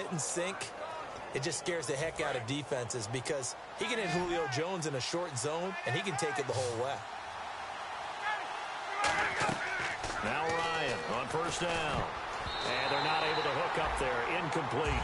didn't sink, it just scares the heck out of defenses because he can hit Julio Jones in a short zone, and he can take it the whole way. Now Ryan on first down. And they're not able to hook up there. Incomplete.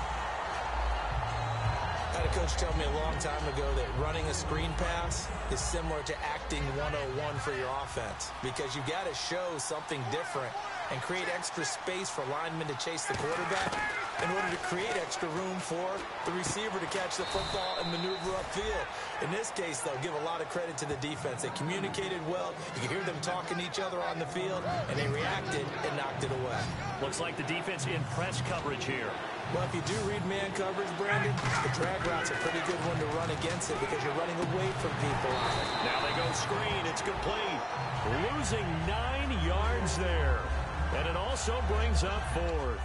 I had a coach tell me a long time ago that running a screen pass is similar to acting 101 for your offense because you got to show something different and create extra space for linemen to chase the quarterback in order to create extra room for the receiver to catch the football and maneuver upfield. In this case, they'll give a lot of credit to the defense. They communicated well. You could hear them talking to each other on the field, and they reacted and knocked it away. Looks like the defense in press coverage here. Well, if you do read man coverage, Brandon, the drag route's a pretty good one to run against it because you're running away from people. Now they go screen. It's complete. Losing 9 yards there. And it also brings up 4th.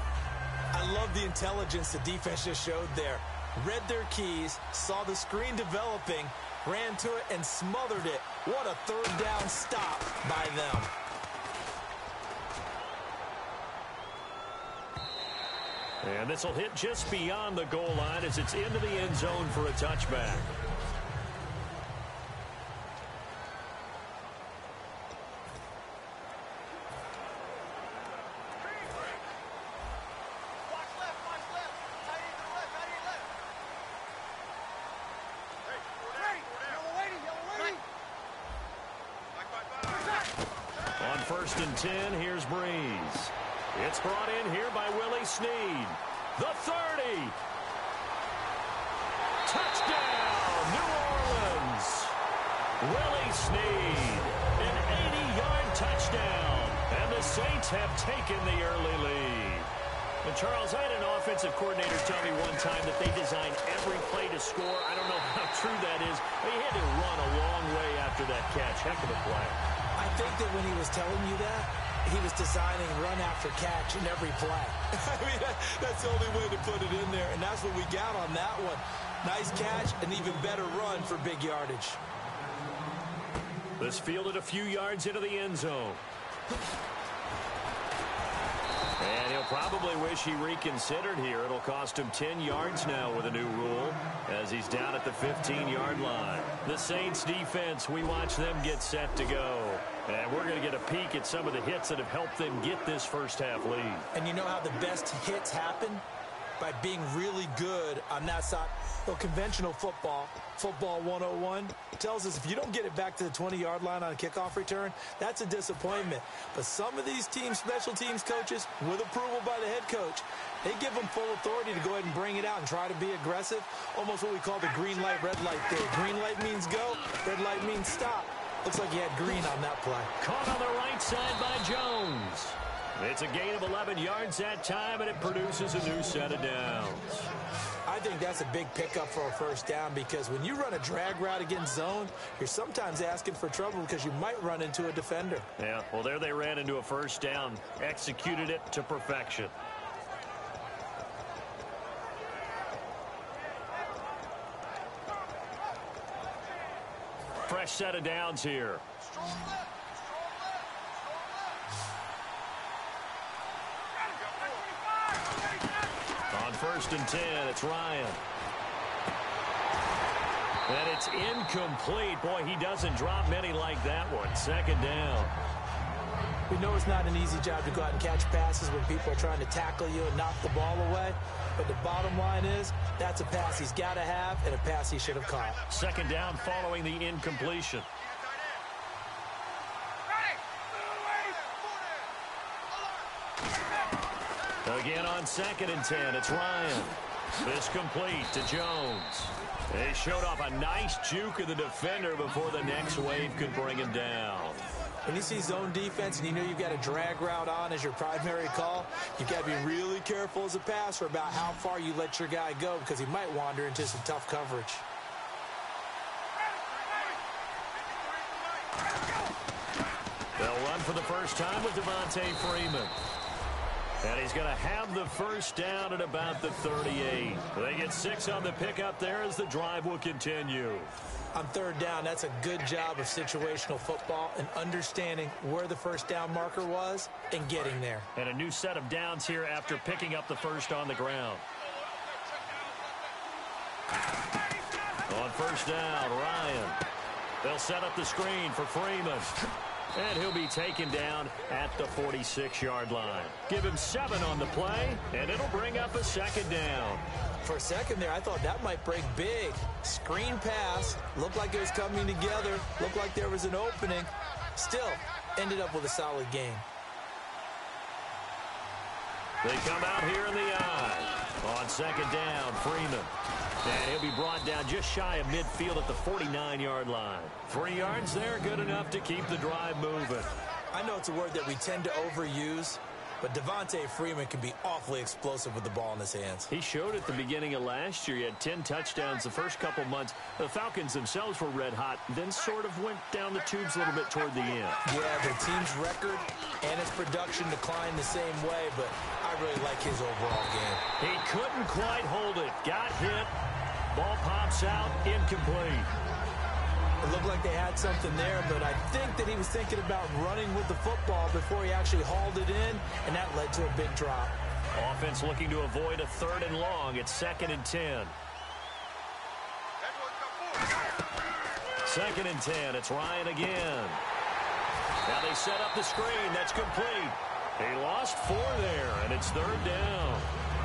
I love the intelligence the defense just showed there. Read their keys, saw the screen developing, ran to it, and smothered it. What a third down stop by them. And this will hit just beyond the goal line as it's into the end zone for a touchback. On 1st and 10, here's Breeze. It's brought in here by Willie Snead. The 30. Touchdown, New Orleans. Willie Snead, an 80-yard touchdown. And the Saints have taken the early lead. And Charles, I had an offensive coordinator tell me one time that they design every play to score. I don't know how true that is, but he had to run a long way after that catch. Heck of a play. I think that when he was telling you that, he was designing run after catch in every play. I mean, that's the only way to put it in there, and that's what we got on that one. Nice catch, an even better run for big yardage. This fielded a few yards into the end zone. And he'll probably wish he reconsidered here. It'll cost him 10 yards now with a new rule as he's down at the 15-yard line. The Saints defense, we watch them get set to go. And we're going to get a peek at some of the hits that have helped them get this first half lead. And you know how the best hits happen? By being really good on that side. Well, conventional football 101, tells us if you don't get it back to the 20-yard line on a kickoff return, that's a disappointment. But some of these teams, special teams coaches, with approval by the head coach, they give them full authority to go ahead and bring it out and try to be aggressive. Almost what we call the green light, red light theory. Green light means go, red light means stop. Looks like he had green on that play. Caught on the right side by Jones. It's a gain of 11 yards that time, and it produces a new set of downs. I think that's a big pickup for a first down because when you run a drag route against zone, you're sometimes asking for trouble because you might run into a defender. Yeah, well, there they ran into a first down, executed it to perfection. Fresh set of downs here. On 1st and 10, it's Ryan. And it's incomplete. Boy, he doesn't drop many like that one. 2nd down. We know it's not an easy job to go out and catch passes when people are trying to tackle you and knock the ball away. But the bottom line is, that's a pass he's got to have and a pass he should have caught. 2nd down following the incompletion. Again on 2nd and 10, it's Ryan. This complete to Jones. They showed off a nice juke of the defender before the next wave could bring him down. When you see zone defense and you know you've got a drag route on as your primary call, you've got to be really careful as a passer about how far you let your guy go because he might wander into some tough coverage. They'll run for the first time with Devontae Freeman. And he's going to have the first down at about the 38. They get 6 on the pickup there as the drive will continue. On 3rd down, that's a good job of situational football and understanding where the first down marker was and getting there. And a new set of downs here after picking up the first on the ground. On first down, Ryan. They'll set up the screen for Freeman. And he'll be taken down at the 46-yard line. Give him 7 on the play, and it'll bring up a second down. For a second there, I thought that might break big. Screen pass. Looked like it was coming together. Looked like there was an opening. Still, ended up with a solid game. They come out here in the eye. On second down, Freeman. And he'll be brought down just shy of midfield at the 49-yard line. 3 yards there, good enough to keep the drive moving. I know it's a word that we tend to overuse, but Devontae Freeman can be awfully explosive with the ball in his hands. He showed at the beginning of last year. He had 10 touchdowns the first couple months. The Falcons themselves were red hot, then sort of went down the tubes a little bit toward the end. Yeah, the team's record and its production declined the same way, but I really like his overall game. He couldn't quite hold it. Got hit. Ball pops out, incomplete. It looked like they had something there, but I think that he was thinking about running with the football before he actually hauled it in, and that led to a big drop. Offense looking to avoid a 3rd and long. It's 2nd and 10. 2nd and 10. It's Ryan again. Now they set up the screen. That's complete. He lost 4 there, and it's 3rd down.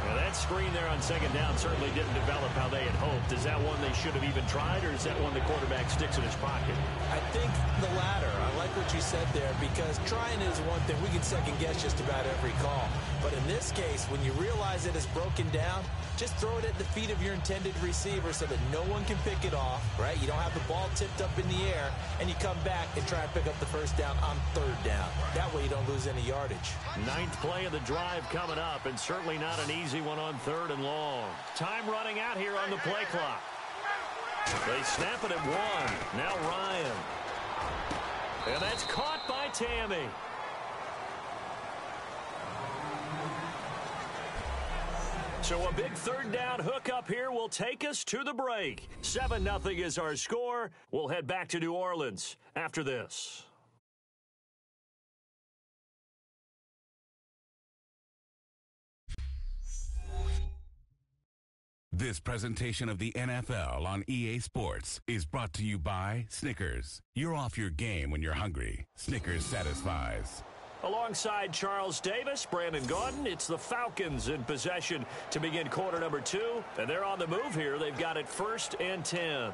Now that screen there on 2nd down certainly didn't develop how they had hoped. Is that one they should have even tried, or is that one the quarterback sticks in his pocket? I think the latter. I like what you said there, because trying is one thing. We can second guess just about every call. But in this case, when you realize that it's broken down, just throw it at the feet of your intended receiver so that no one can pick it off, right? You don't have the ball tipped up in the air, and you come back and try and pick up the first down on 3rd down. That way you don't lose any yardage. 9th play of the drive coming up, and certainly not an easy one on 3rd and long. Time running out here on the play clock. They snap it at 1. Now Ryan. And that's caught by Tammy. So a big 3rd down hookup here will take us to the break. 7-0 is our score. We'll head back to New Orleans after this. This presentation of the NFL on EA Sports is brought to you by Snickers. You're off your game when you're hungry. Snickers satisfies. Alongside Charles Davis, Brandon Gaudin, it's the Falcons in possession to begin quarter number 2. And they're on the move here. They've got it 1st and 10.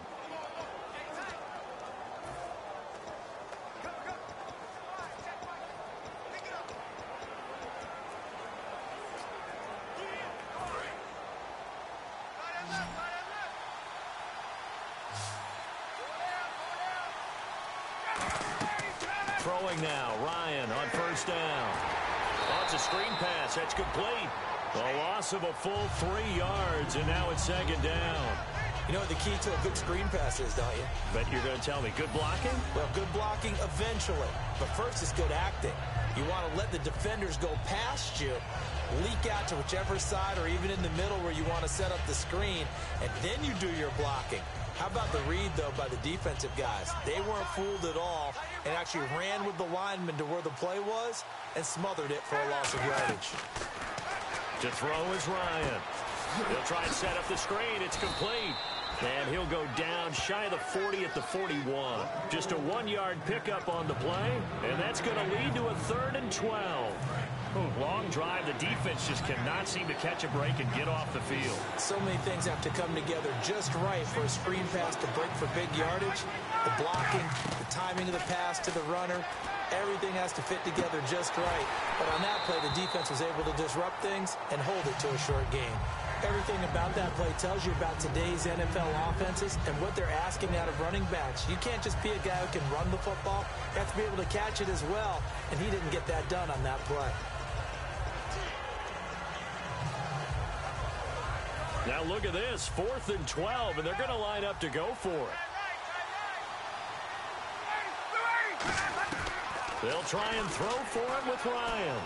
Throwing now, Ryan on 1st down. Oh, it's a screen pass. That's complete. A loss of a full 3 yards, and now it's 2nd down. You know what the key to a good screen pass is, don't you? Bet you're going to tell me. Good blocking? Well, good blocking eventually. But first is good acting. You want to let the defenders go past you, leak out to whichever side or even in the middle where you want to set up the screen, and then you do your blocking. How about the read, though, by the defensive guys? They weren't fooled at all and actually ran with the lineman to where the play was and smothered it for a loss of yardage. To throw is Ryan. He'll try and set up the screen. It's complete. And he'll go down shy of the 40 at the 41. Just a 1-yard pickup on the play, and that's going to lead to a 3rd and 12. Long drive. The defense just cannot seem to catch a break and get off the field. So many things have to come together just right for a screen pass to break for big yardage. The blocking, the timing of the pass to the runner, everything has to fit together just right. But on that play, the defense was able to disrupt things and hold it to a short game. Everything about that play tells you about today's NFL offenses and what they're asking out of running backs. You can't just be a guy who can run the football. You have to be able to catch it as well, and he didn't get that done on that play. Now look at this, 4th and 12, and they're going to line up to go for it. They'll try and throw for it with Ryan.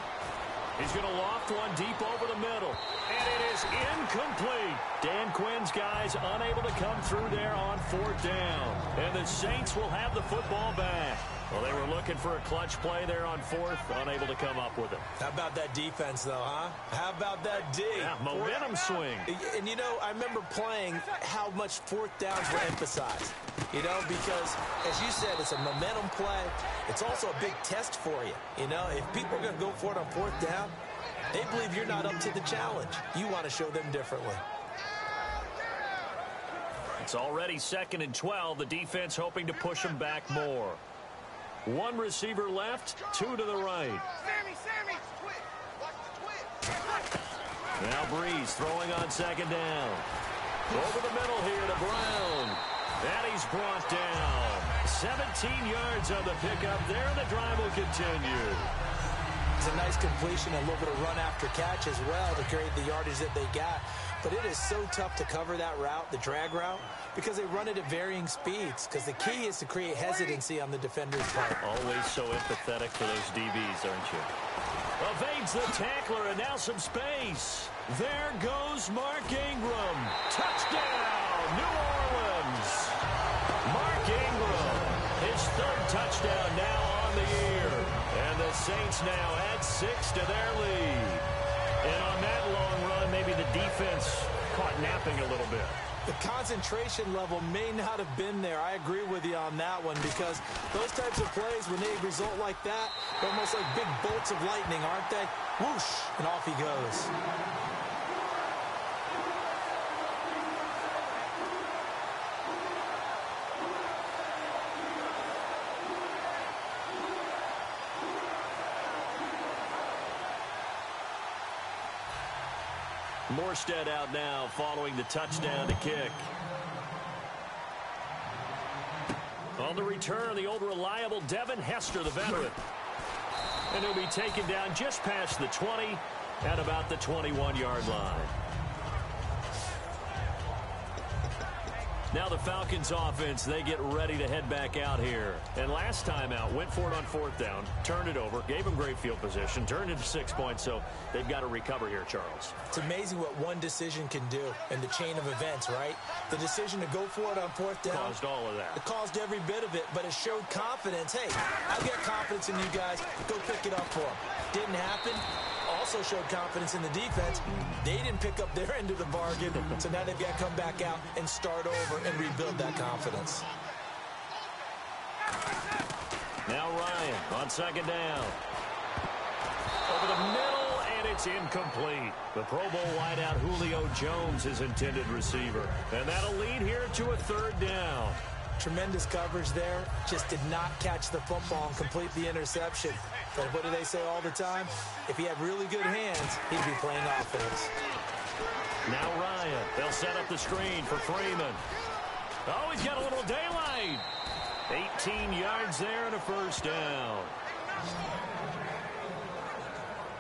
He's going to loft one deep over the middle, and it is incomplete. Dan Quinn's guys unable to come through there on 4th down. And the Saints will have the football back. Well, they were looking for a clutch play there on 4th, unable to come up with it. How about that defense, though, huh? How about that D? Yeah, momentum swing. And, you know, I remember playing how much 4th downs were emphasized. You know, because, as you said, it's a momentum play. It's also a big test for you. You know, if people are going to go for it on 4th down, they believe you're not up to the challenge. You want to show them differently. It's already 2nd and 12. The defense hoping to push them back more. One receiver left, 2 to the right. Sammy, watch the twist. Now Breeze throwing on 2nd down. Over the middle here to Brown. And he's brought down. 17 yards on the pickup there, and the drive will continue. It's a nice completion, a little bit of run after catch as well to create the yardage that they got. But it is so tough to cover that route, the drag route, because they run it at varying speeds. Because the key is to create hesitancy on the defender's part. Always so empathetic for those DBs, aren't you? Evades the tackler, and now some space. There goes Mark Ingram. Touchdown, New Orleans. Mark Ingram, his 3rd touchdown now on the year. And the Saints now add 6 to their lead. And on that long run, maybe the defense caught napping a little bit. The concentration level may not have been there. I agree with you on that one, because those types of plays, when they result like that, they're almost like big bolts of lightning, aren't they? Whoosh, and off he goes. Morstead out now following the touchdown to kick. On the return, the old reliable Devin Hester, the veteran. And he'll be taken down just past the 20 at about the 21-yard line. Now the Falcons offense, they get ready to head back out here. And last time out, went for it on 4th down, turned it over, gave them great field position, turned it to 6 points, so they've got to recover here, Charles. It's amazing what one decision can do in the chain of events, right? The decision to go for it on 4th down. Caused all of that. It caused every bit of it, but it showed confidence. Hey, I've got confidence in you guys. Go pick it up for them. Didn't happen. Also showed confidence in the defense. They didn't pick up their end of the bargain, so now they've got to come back out and start over and rebuild that confidence. Now Ryan on 2nd down. Over the middle, and it's incomplete. The Pro Bowl wideout Julio Jones, his intended receiver. And that'll lead here to a 3rd down. Tremendous coverage there. Just did not catch the football and complete the interception. But what do they say all the time? If he had really good hands, he'd be playing offense. Now Ryan. They'll set up the screen for Freeman. Oh, he's got a little daylight. 18 yards there and a 1st down.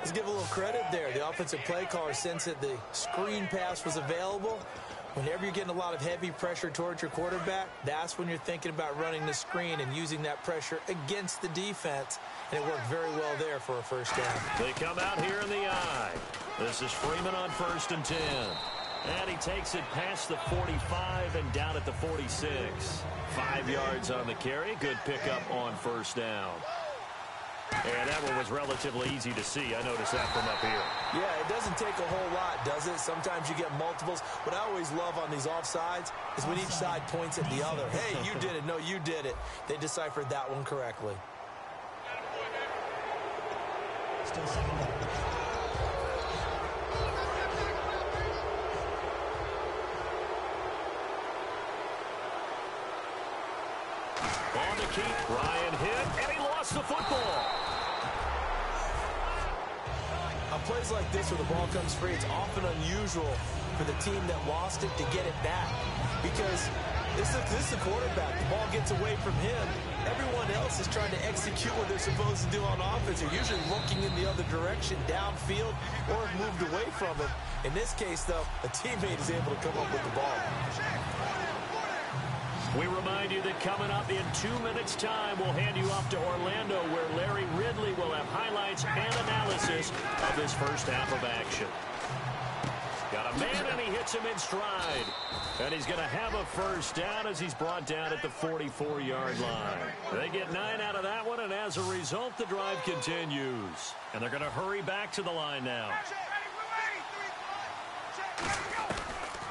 Let's give a little credit there. The offensive play caller sensed that the screen pass was available. Whenever you're getting a lot of heavy pressure towards your quarterback, that's when you're thinking about running the screen and using that pressure against the defense. And it worked very well there for a 1st down. They come out here in the eye. This is Freeman on 1st and 10. And he takes it past the 45 and down at the 46. 5 yards on the carry. Good pickup on 1st down. And that one was relatively easy to see. I noticed that from up here. Yeah, it doesn't take a whole lot, does it? Sometimes you get multiples. What I always love on these offsides is when each side points at the other. Hey, you did it. No, you did it. They deciphered that one correctly. Still 2nd down. On the keep, Ryan hit, and he lost the football. On plays like this where the ball comes free, it's often unusual for the team that lost it to get it back. Because this is the quarterback. The ball gets away from him. Everyone else is trying to execute what they're supposed to do on offense. They're usually looking in the other direction, downfield, or have moved away from him. In this case, though, a teammate is able to come up with the ball. We remind you that coming up in 2 minutes' time, we'll hand you off to Orlando, where Larry Ridley will have highlights and analysis of this 1st half of action. Got a man, and he hits him in stride. And he's going to have a first down as he's brought down at the 44-yard line. They get 9 out of that one, and as a result, the drive continues. And they're going to hurry back to the line now.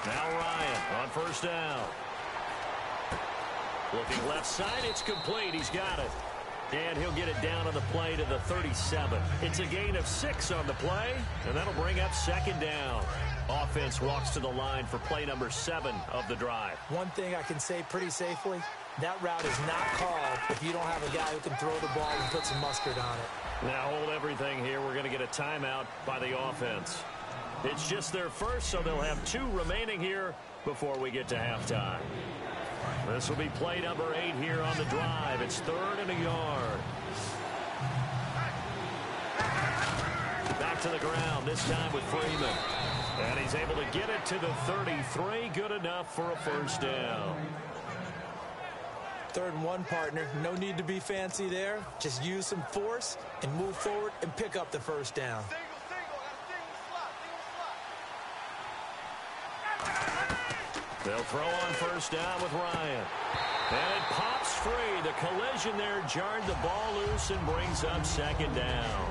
Now Ryan on first down. Looking left side, it's complete. He's got it. And he'll get it down on the play to the 37. It's a gain of 6 on the play, and that'll bring up second down. Offense walks to the line for play number 7 of the drive. One thing I can say pretty safely, that route is not called if you don't have a guy who can throw the ball and put some mustard on it. Now hold everything here. We're going to get a timeout by the offense. It's just their first, so they'll have 2 remaining here before we get to halftime. This will be play number 8 here on the drive. It's 3rd and a yard. Back to the ground, this time with Freeman. And he's able to get it to the 33. Good enough for a first down. 3rd and 1, partner. No need to be fancy there. Just use some force and move forward and pick up the first down. They'll throw on first down with Ryan. And it pops free. The collision there jarred the ball loose and brings up second down.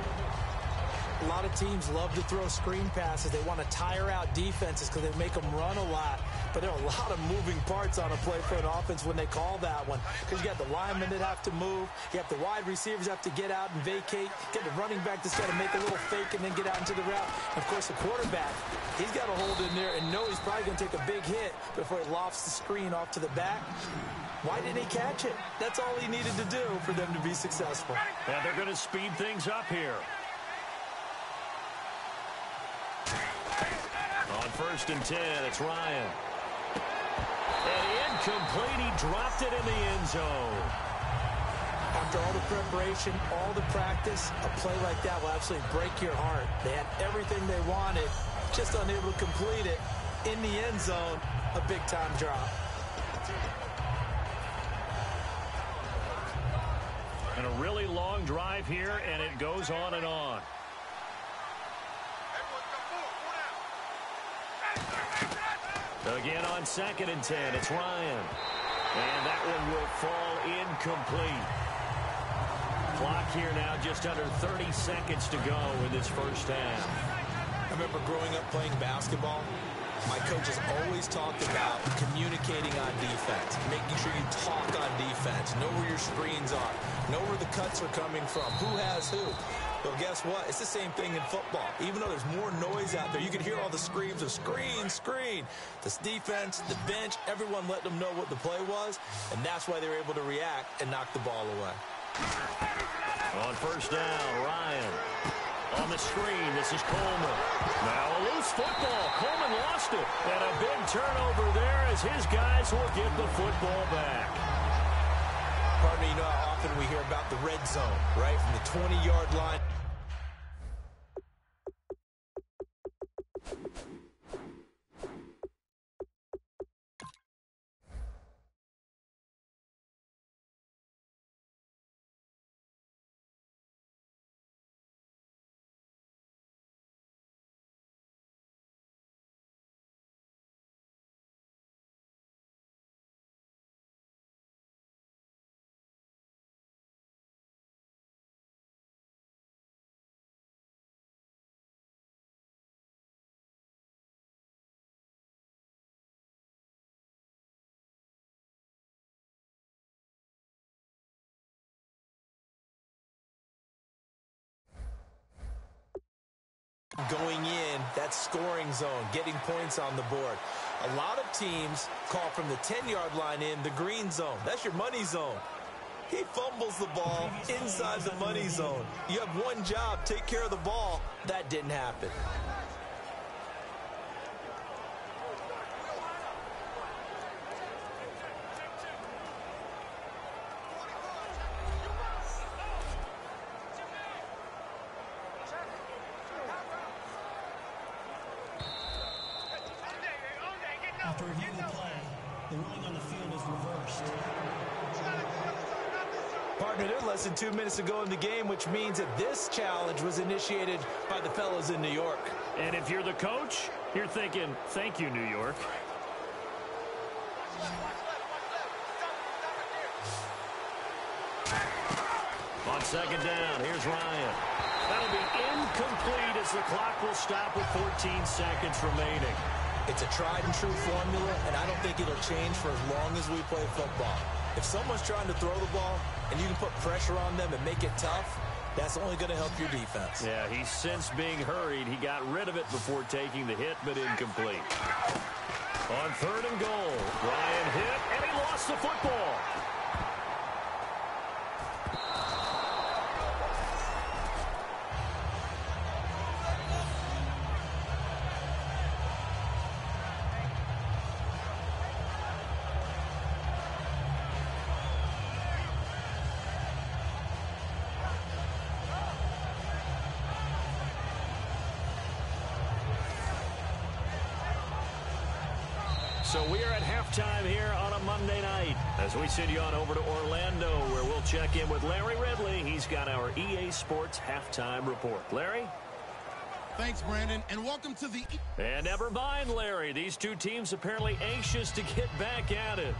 A lot of teams love to throw screen passes. They want to tire out defenses because they make them run a lot. But there are a lot of moving parts on a play for an offense when they call that one. Because you got the linemen that have to move. You have the wide receivers have to get out and vacate. You got the running back that's got to make a little fake and then get out into the route. And of course, the quarterback, he's got to hold in there and know he's probably going to take a big hit before he lofts the screen off to the back. Why didn't he catch it? That's all he needed to do for them to be successful. And they're going to speed things up here. On 1st and 10, it's Ryan. And incomplete, he dropped it in the end zone. After all the preparation, all the practice, a play like that will absolutely break your heart. They had everything they wanted, just unable to complete it. In the end zone, a big-time drop. And a really long drive here, and it goes on and on. Again on 2nd and 10, it's Ryan. And that one will fall incomplete. Clock here now just under 30 seconds to go in this first half. I remember growing up playing basketball. My coaches always talked about communicating on defense, making sure you talk on defense, know where your screens are, know where the cuts are coming from, who has who. Well, guess what? It's the same thing in football. Even though there's more noise out there, you can hear all the screams of screen, screen. This defense, the bench, everyone let them know what the play was, and that's why they were able to react and knock the ball away. On first down, Ryan. On the screen, this is Coleman. Now a loose football. Coleman lost it. And a big turnover there as his guys will get the football back. Partner, you know how often we hear about the red zone, right? From the 20-yard line. Going in, that scoring zone, getting points on the board. A lot of teams call from the 10-yard line in the green zone. That's your money zone. He fumbles the ball inside the money zone. You have one job, take care of the ball. That didn't happen. After reviewing the play, the ruling on the field is reversed. Partner, they're less than 2 minutes to go in the game, which means that this challenge was initiated by the fellas in New York. And if you're the coach, You're thinking, thank you, New York. On second down, here's Ryan. That'll be incomplete as the clock will stop with 14 seconds remaining. It's a tried-and-true formula, and I don't think it'll change for as long as we play football. If someone's trying to throw the ball and you can put pressure on them and make it tough, that's only going to help your defense. Yeah, he's since being hurried. He got rid of it before taking the hit, but incomplete. On third and goal, Ryan hit, and he lost the football. So we are at halftime here on a Monday night as we send you on over to Orlando, where we'll check in with Larry Ridley. He's got our EA Sports halftime report. Larry? Thanks, Brandon, and welcome to the... And never mind, Larry. These two teams apparently anxious to get back at it.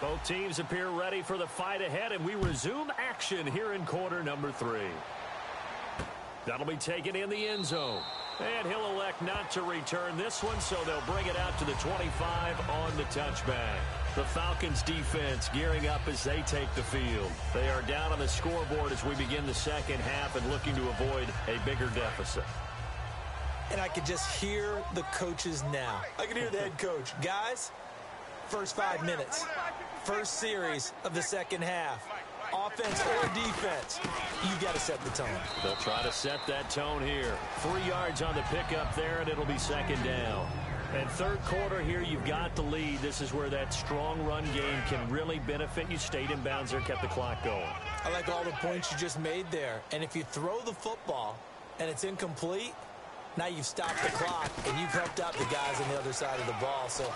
Both teams appear ready for the fight ahead, and we resume action here in quarter number 3. That'll be taken in the end zone. And he'll elect not to return this one, so they'll bring it out to the 25 on the touchback. The Falcons defense gearing up as they take the field. They are down on the scoreboard as we begin the second half and looking to avoid a bigger deficit. And I could just hear the coaches now. I can hear the head coach. Guys, first 5 minutes. First series of the second half. Offense or defense, you got to set the tone. They'll try to set that tone here. 3 yards on the pickup there, and it'll be second down. And third quarter here, you've got the lead. This is where that strong run game can really benefit you. Stayed in bounds there, kept the clock going. I like all the points you just made there. And if you throw the football and it's incomplete, now you've stopped the clock and you've helped out the guys on the other side of the ball. So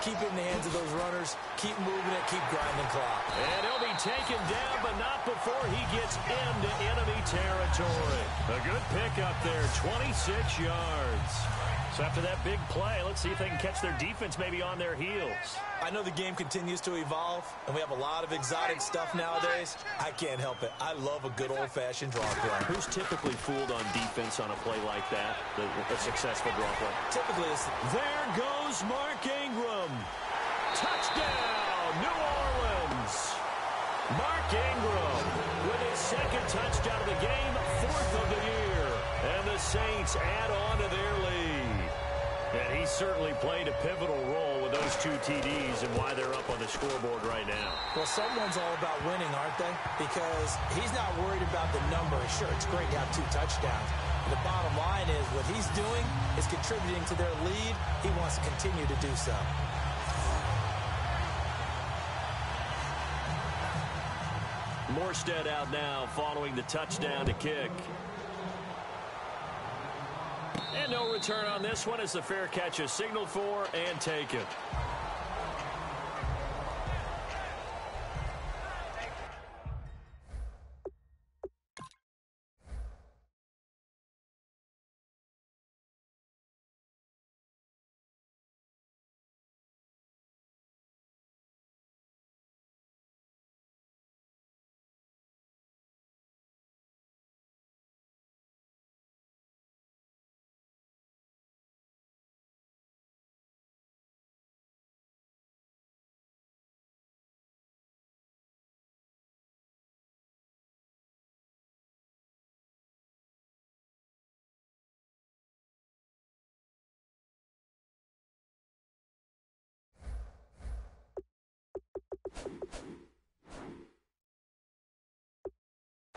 keep it in the hands of those runners. Keep moving it. Keep grinding clock. And he'll be taken down, but not before he gets into enemy territory. A good pickup there, 26 yards. So after that big play, let's see if they can catch their defense maybe on their heels. I know the game continues to evolve, and we have a lot of exotic stuff nowadays. I can't help it. I love a good old-fashioned draw play. Who's typically fooled on defense on a play like that, a successful draw play? Typically, it's... There goes Mark Ingram. Touchdown, New Orleans. Mark Ingram with his second touchdown of the game, 4th of the year. And the Saints add on to their lead. And he certainly played a pivotal role with those 2 TDs and why they're up on the scoreboard right now. Well, someone's all about winning, aren't they? Because he's not worried about the number. Sure, it's great to have 2 touchdowns. The bottom line is what he's doing is contributing to their lead. He wants to continue to do so. Morstead out now following the touchdown to kick. And no return on this one as the fair catch is signaled for and taken.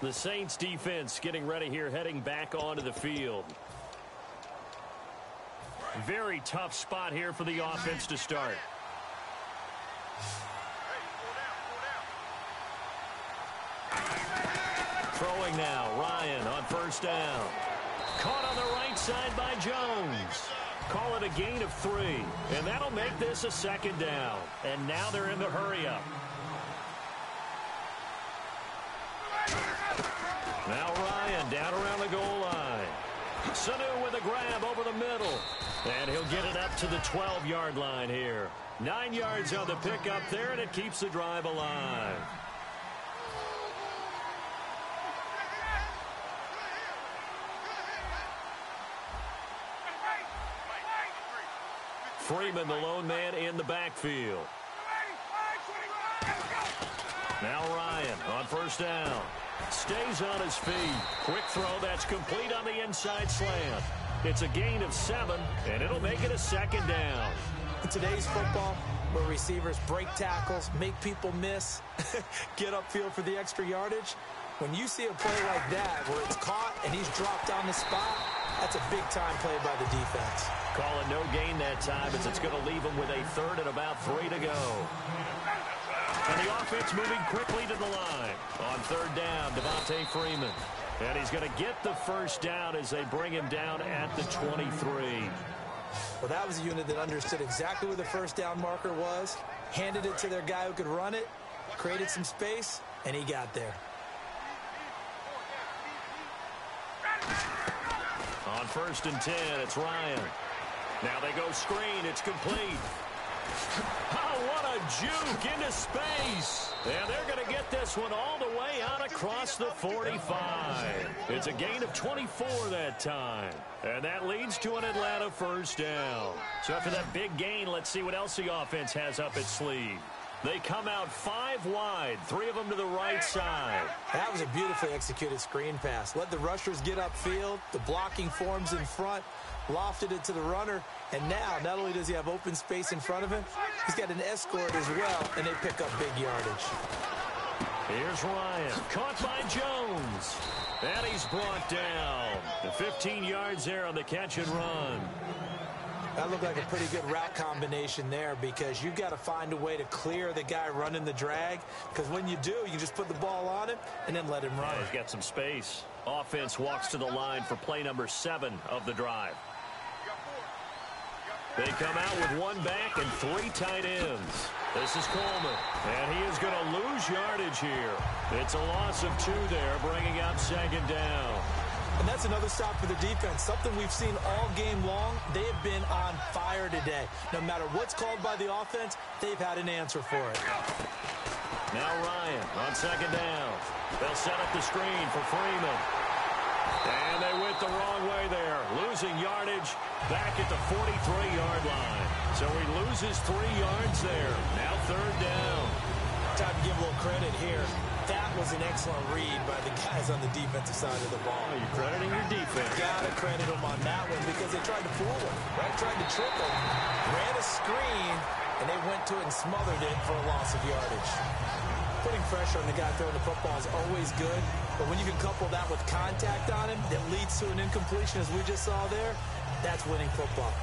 The Saints defense getting ready here, heading back onto the field. Very tough spot here for the offense to start. Throwing now, Ryan on first down. Caught on the right side by Jones. Call it a gain of 3, and that'll make this a second down. And now they're in the hurry-up. Sanu with a grab over the middle. And he'll get it up to the 12-yard line here. 9 yards on the pickup there, and it keeps the drive alive. Freeman, the lone man in the backfield. Now Ryan on first down. Stays on his feet. Quick throw that's complete on the inside slant. It's a gain of 7, and it'll make it a second down. In today's football, where receivers break tackles, make people miss, get upfield for the extra yardage, when you see a play like that where it's caught and he's dropped on the spot, that's a big-time play by the defense. Call it no gain that time as it's going to leave him with a third and about 3 to go. And the offense moving quickly to the line. On third down, Devontae Freeman. And he's going to get the first down as they bring him down at the 23. Well, that was a unit that understood exactly where the first down marker was, handed it to their guy who could run it, created some space, and he got there. On first and 10, it's Ryan. Now they go screen. It's complete. Oh, what a juke into space. And they're going to get this one all the way out across the 45. It's a gain of 24 that time. And that leads to an Atlanta first down. So after that big gain, let's see what else the offense has up its sleeve. They come out 5 wide, 3 of them to the right side. That was a beautifully executed screen pass. Let the rushers get upfield. The blocking forms in front. Lofted it to the runner. And now, not only does he have open space in front of him, he's got an escort as well, and they pick up big yardage. Here's Ryan. Caught by Jones. And he's brought down. The 15 yards there on the catch and run. That looked like a pretty good route combination there because you've got to find a way to clear the guy running the drag, because when you do, you just put the ball on him and then let him run. Yeah, he's got some space. Offense walks to the line for play number 7 of the drive. They come out with 1 back and 3 tight ends. This is Coleman, and he is going to lose yardage here. It's a loss of 2 there, bringing up second down. And that's another stop for the defense, something we've seen all game long. They have been on fire today. No matter what's called by the offense, they've had an answer for it. Now Ryan on second down. They'll set up the screen for Freeman. And they went the wrong way there, losing yardage back at the 43-yard line. So he loses 3 yards there. Now third down. Time to give a little credit here. That was an excellent read by the guys on the defensive side of the ball. Oh, you're crediting your defense. Gotta credit them on that one because they tried to fool him, right? Tried to trick him, ran a screen, and they went to it and smothered it for a loss of yardage. Putting pressure on the guy throwing the football is always good, but when you can couple that with contact on him that leads to an incompletion, as we just saw there, that's winning football.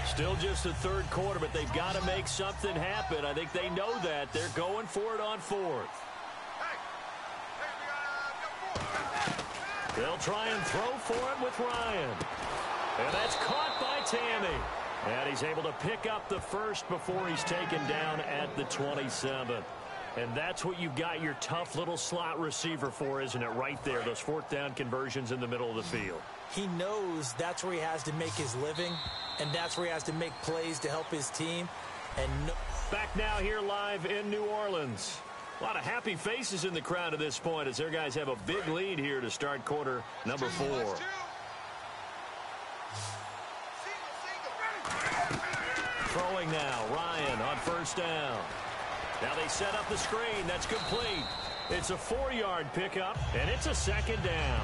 Still just the third quarter, but they've got to make something happen. I think they know that. They're going for it on 4th. They'll try and throw for it with Ryan. And that's caught by Tammy. And he's able to pick up the first before he's taken down at the 27. And that's what you've got your tough little slot receiver for, isn't it? Right there, those 4th down conversions in the middle of the field. He knows that's where he has to make his living, and that's where he has to make plays to help his team. And back now here live in New Orleans. A lot of happy faces in the crowd at this point as their guys have a big lead here to start quarter number 4. Throwing now, Ryan on first down. Now they set up the screen. That's complete. It's a 4-yard pickup, and it's a second down.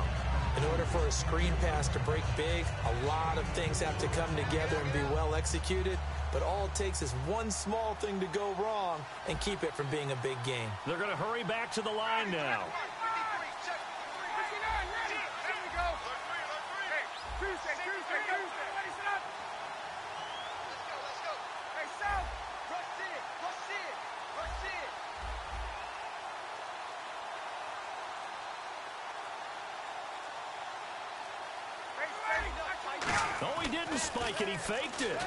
In order for a screen pass to break big, a lot of things have to come together and be well executed. But all it takes is one small thing to go wrong and keep it from being a big game. They're going to hurry back to the line now. Oh, he didn't spike it. He faked it.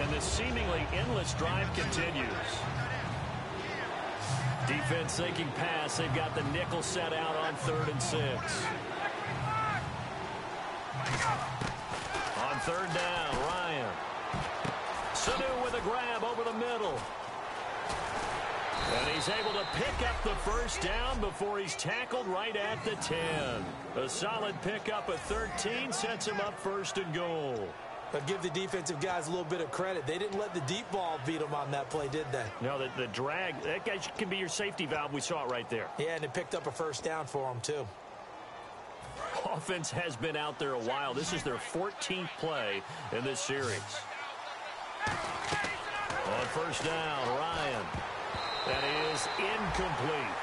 And this seemingly endless drive continues. Defense thinking pass. They've got the nickel set out on 3rd and 6. On 3rd down, Ryan. Sanu with a grab over the middle. And he's able to pick up the first down before he's tackled right at the 10. A solid pickup of 13 sets him up 1st and goal. But give the defensive guys a little bit of credit. They didn't let the deep ball beat them on that play, did they? No, the drag, that guy can be your safety valve. We saw it right there. Yeah, and it picked up a first down for them, too. Offense has been out there a while. This is their 14th play in this series. On 1st down, Ryan. That is incomplete.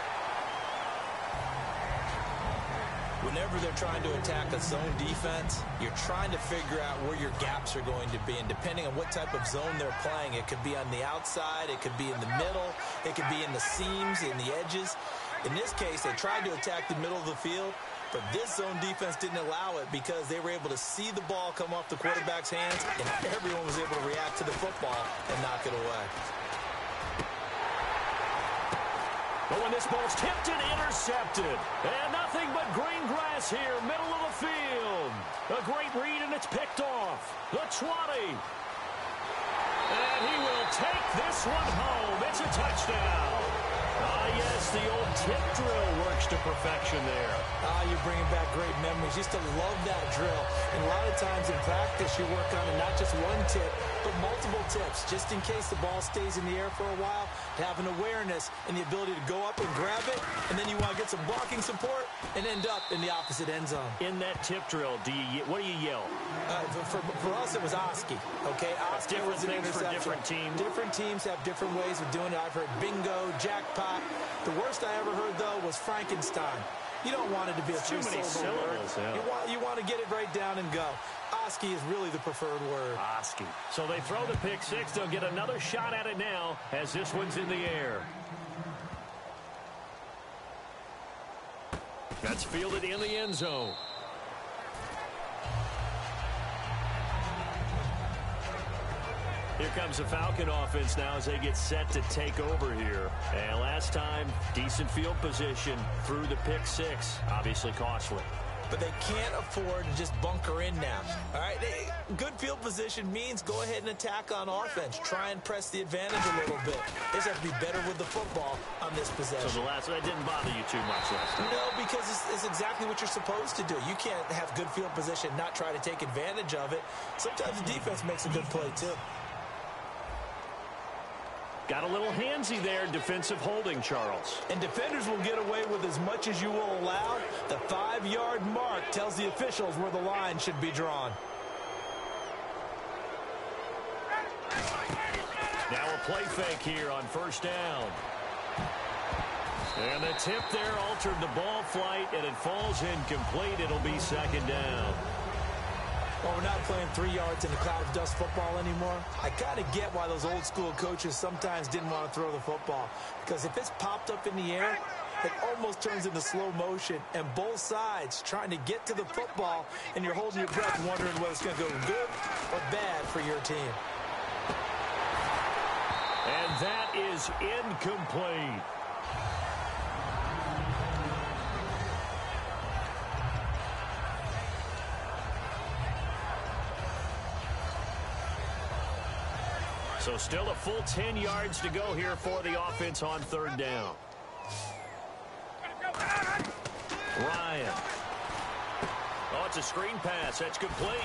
Whenever they're trying to attack a zone defense, you're trying to figure out where your gaps are going to be. And depending on what type of zone they're playing, it could be on the outside, it could be in the middle, it could be in the seams, in the edges. In this case, they tried to attack the middle of the field, but this zone defense didn't allow it because they were able to see the ball come off the quarterback's hands, and everyone was able to react to the football and knock it away. But when this ball's tipped and intercepted, and nothing but green grass here, middle of the field. A great read, and it's picked off. The 20. And he will take this one home. It's a touchdown. Yes, the old tip drill works to perfection there. You're bringing back great memories. Used to love that drill. And a lot of times in practice, you work on it, not just one tip, but multiple tips, just in case the ball stays in the air for a while, to have an awareness and the ability to go up and grab it, and then you want to get some blocking support and end up in the opposite end zone. In that tip drill, what do you yell? For us, it was Oski. Okay, Oski different was an things for different teams. Different teams have different ways of doing it. I've heard bingo, jackpot. The worst I ever heard, though, was Frankenstein. You don't want it to be a too many syllables. Yeah. You want to get it right down and go. Oski is really the preferred word. Oski. So they throw the pick six. They'll get another shot at it now as this one's in the air. That's fielded in the end zone. Here comes the Falcon offense now as they get set to take over here. And last time, decent field position through the pick six. Obviously costly. But they can't afford to just bunker in now. All right, good field position means go ahead and attack on offense. Try and press the advantage a little bit. They just have to be better with the football on this possession. So that didn't bother you too much last time? No, because it's exactly what you're supposed to do. You can't have good field position, not try to take advantage of it. Sometimes the defense makes a good play, too. Got a little handsy there, defensive holding, Charles. And defenders will get away with as much as you will allow. The 5-yard mark tells the officials where the line should be drawn. Now a play fake here on 1st down. And the tip there altered the ball flight, and it falls incomplete. It'll be 2nd down. Well, we're not playing 3 yards in a cloud of dust football anymore. I kind of get why those old school coaches sometimes didn't want to throw the football. Because if it's popped up in the air, it almost turns into slow motion. And both sides trying to get to the football, and you're holding your breath wondering whether it's going to go good or bad for your team. And that is incomplete. So still a full 10 yards to go here for the offense on 3rd down. Ryan. Oh, it's a screen pass. That's complete.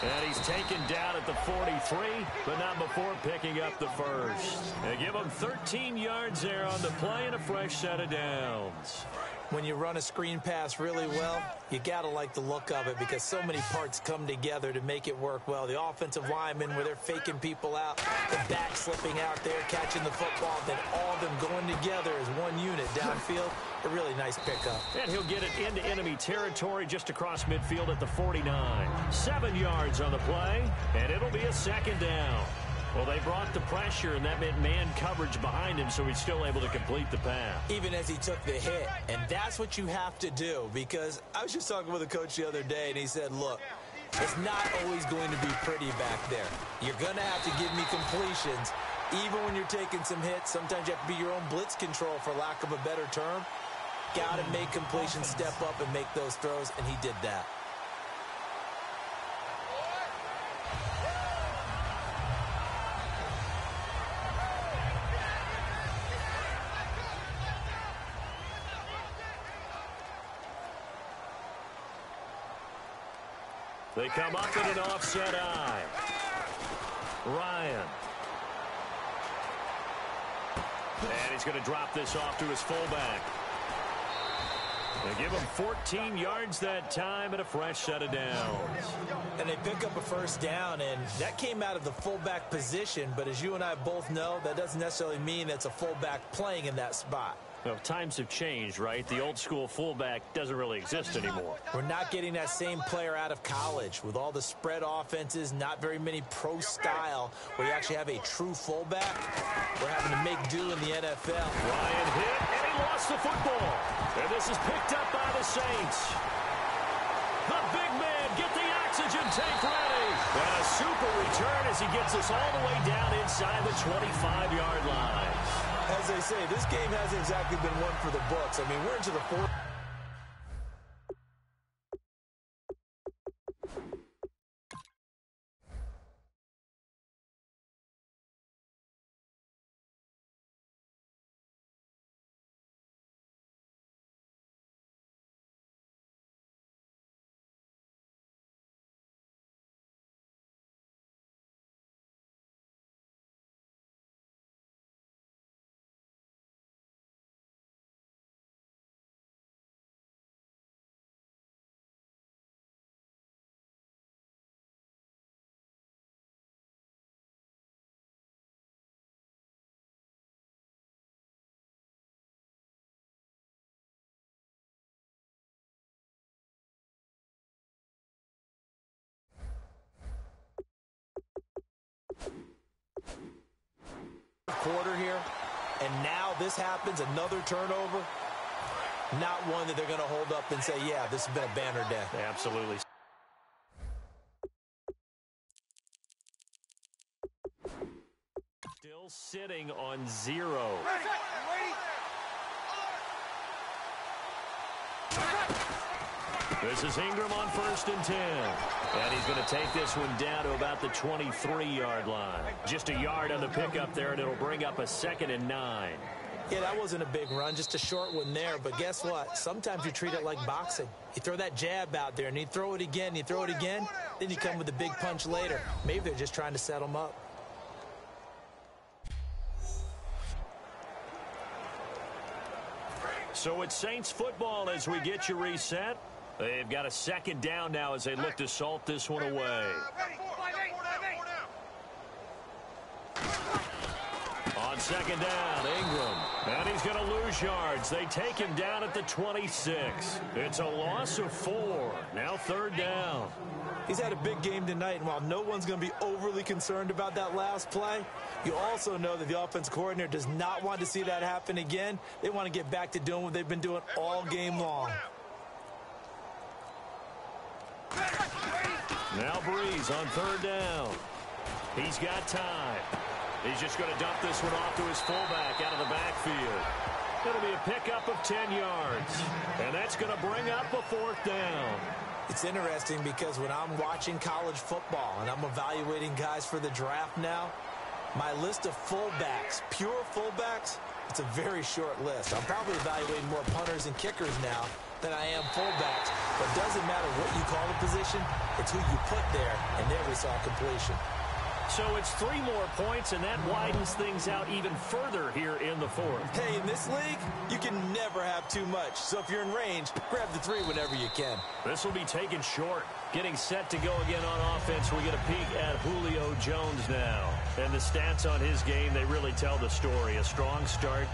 And he's taken down at the 43, but not before picking up the first. They give him 13 yards there on the play and a fresh set of downs. When you run a screen pass really well, you got to like the look of it because so many parts come together to make it work well. The offensive linemen, where they're faking people out, the back slipping out there, catching the football, then all of them going together as one unit downfield. A really nice pickup. And he'll get it into enemy territory just across midfield at the 49. 7 yards on the play, and it'll be a 2nd down. Well, they brought the pressure, and that meant man coverage behind him, so he's still able to complete the pass. Even as he took the hit. And that's what you have to do, because I was just talking with a coach the other day, and he said, look, It's not always going to be pretty back there. You're going to have to give me completions. Even when you're taking some hits, sometimes you have to be your own blitz control, for lack of a better term. Got to make completions, step up, and make those throws, and he did that. They come up in an offset eye. Ryan. And he's going to drop this off to his fullback. They give him 14 yards that time and a fresh set of downs. And they pick up a first down, and that came out of the fullback position. But as you and I both know, that doesn't necessarily mean that's a fullback playing in that spot. Well, times have changed, right? The old school fullback doesn't really exist anymore. We're not getting that same player out of college. With all the spread offenses, not very many pro style, where you actually have a true fullback. We're having to make do in the NFL. Ryan hit, and he lost the football. And this is picked up by the Saints. The big man, get the oxygen tank ready. And a super return as he gets us all the way down inside the 25-yard line. As they say, this game hasn't exactly been one for the books. I mean, we're into the fourth. Quarter here, and now this happens, another turnover. Not one that they're going to hold up and say, yeah, this has been a banner day. Absolutely. Still sitting on 0. This is Ingram on 1st and 10. And he's going to take this one down to about the 23-yard line. Just a yard on the pickup there, and it'll bring up a 2nd and 9. Yeah, that wasn't a big run, just a short one there. But guess what? Sometimes you treat it like boxing. You throw that jab out there, and you throw it again, you throw it again, then you come with a big punch later. Maybe they're just trying to set them up. So it's Saints football as we get you reset. They've got a 2nd down now as they look to salt this one away. On 2nd down, Ingram. And he's going to lose yards. They take him down at the 26. It's a loss of 4. Now 3rd down. He's had a big game tonight, and while no one's going to be overly concerned about that last play, you also know that the offense coordinator does not want to see that happen again. They want to get back to doing what they've been doing all game long. Now Breeze on 3rd down. He's got time. He's just going to dump this one off to his fullback out of the backfield. It'll be a pickup of 10 yards. And that's going to bring up a 4th down. It's interesting because when I'm watching college football and I'm evaluating guys for the draft now, my list of fullbacks, pure fullbacks, it's a very short list. I'm probably evaluating more punters and kickers now than I am fullbacks. But it doesn't matter what you call the position, it's who you put there, and there we saw completion. So it's 3 more points, and that widens things out even further here in the 4th. Hey, in this league, you can never have too much. So if you're in range, grab the 3 whenever you can. This will be taken short. Getting set to go again on offense. We get a peek at Julio Jones now. And the stats on his game, they really tell the story. A strong start.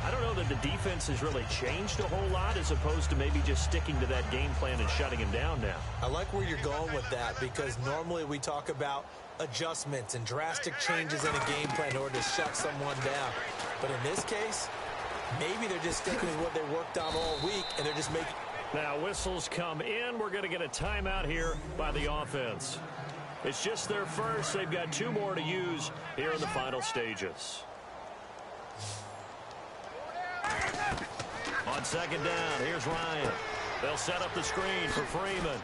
I don't know that the defense has really changed a whole lot as opposed to maybe just sticking to that game plan and shutting him down now. I like where you're going with that because normally we talk about adjustments and drastic changes in a game plan in order to shut someone down. But in this case, maybe they're just sticking with what they worked on all week and they're just making Now whistles come in. We're going to get a timeout here by the offense. It's just their first. They've got 2 more to use here in the final stages. On second down, here's Ryan. They'll set up the screen for Freeman.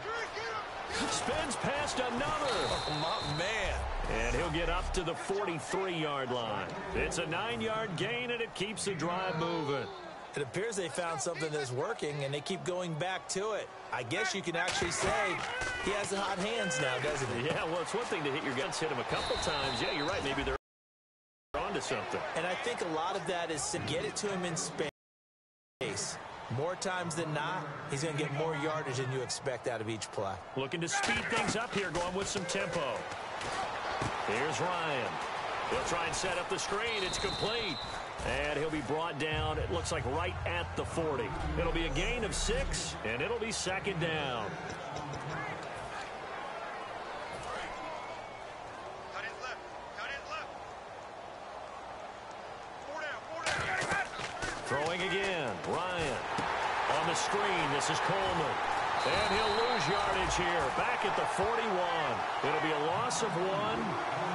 Spins past another. Oh, my man. And he'll get up to the 43-yard line. It's a 9-yard gain, and it keeps the drive moving. It appears they found something that's working, and they keep going back to it. I guess you can actually say he has the hot hands now, doesn't he? Yeah, well, it's one thing to hit your guns, hit him a couple times. Yeah, you're right. Maybe they're onto something. And I think a lot of that is to get it to him in space. More times than not, he's going to get more yardage than you expect out of each play. Looking to speed things up here, going with some tempo. Here's Ryan. He'll try and set up the screen. It's complete. And he'll be brought down, it looks like right at the 40. It'll be a gain of 6, and it'll be second down. Cut it left. Cut it left. 4 down. Throwing again. Ryan. On the screen, this is Coleman. And he'll lose yardage here. Back at the 41. It'll be a loss of 1,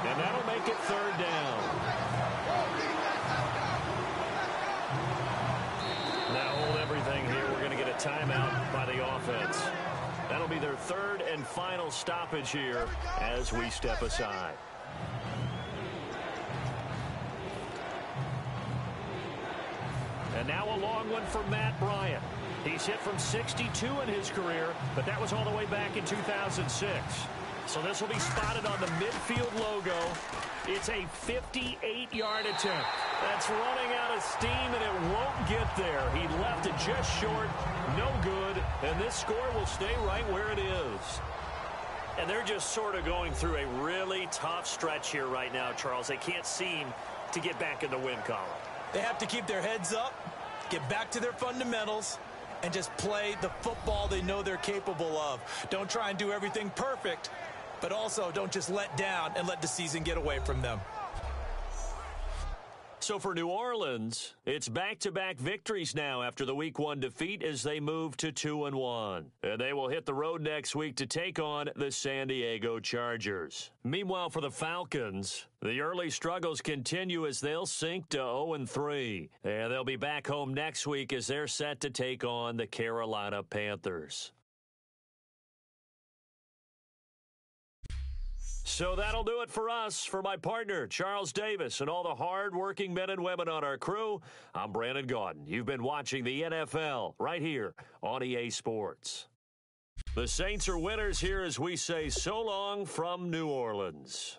and that'll make it third down. Now hold everything here. We're going to get a timeout by the offense. That'll be their third and final stoppage here as we step aside. And now a long one for Matt Bryant. He's hit from 62 in his career, but that was all the way back in 2006. So this will be spotted on the midfield logo. It's a 58-yard attempt. That's running out of steam, and it won't get there. He left it just short, no good, and this score will stay right where it is. And they're just sort of going through a really tough stretch here right now, Charles. They can't seem to get back in the win column. They have to keep their heads up, get back to their fundamentals, and just play the football they know they're capable of. Don't try and do everything perfect, but also don't just let down and let the season get away from them. So for New Orleans, it's back-to-back victories now after the Week 1 defeat as they move to 2-1. And they will hit the road next week to take on the San Diego Chargers. Meanwhile, for the Falcons, the early struggles continue as they'll sink to 0-3. And they'll be back home next week as they're set to take on the Carolina Panthers. So that'll do it for us. For my partner, Charles Davis, and all the hard-working men and women on our crew, I'm Brandon Gaudin. You've been watching the NFL right here on EA Sports. The Saints are winners here as we say so long from New Orleans.